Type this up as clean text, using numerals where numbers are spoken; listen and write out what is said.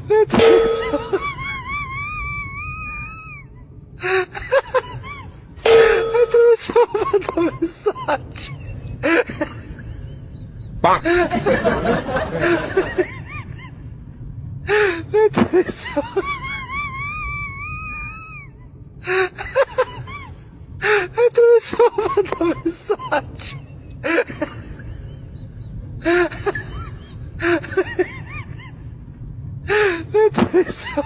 Meu Deus do céu. Atravessou uma mensagem. Meu Deus do céu. Atravessou uma mensagem. Meu Deus do céu.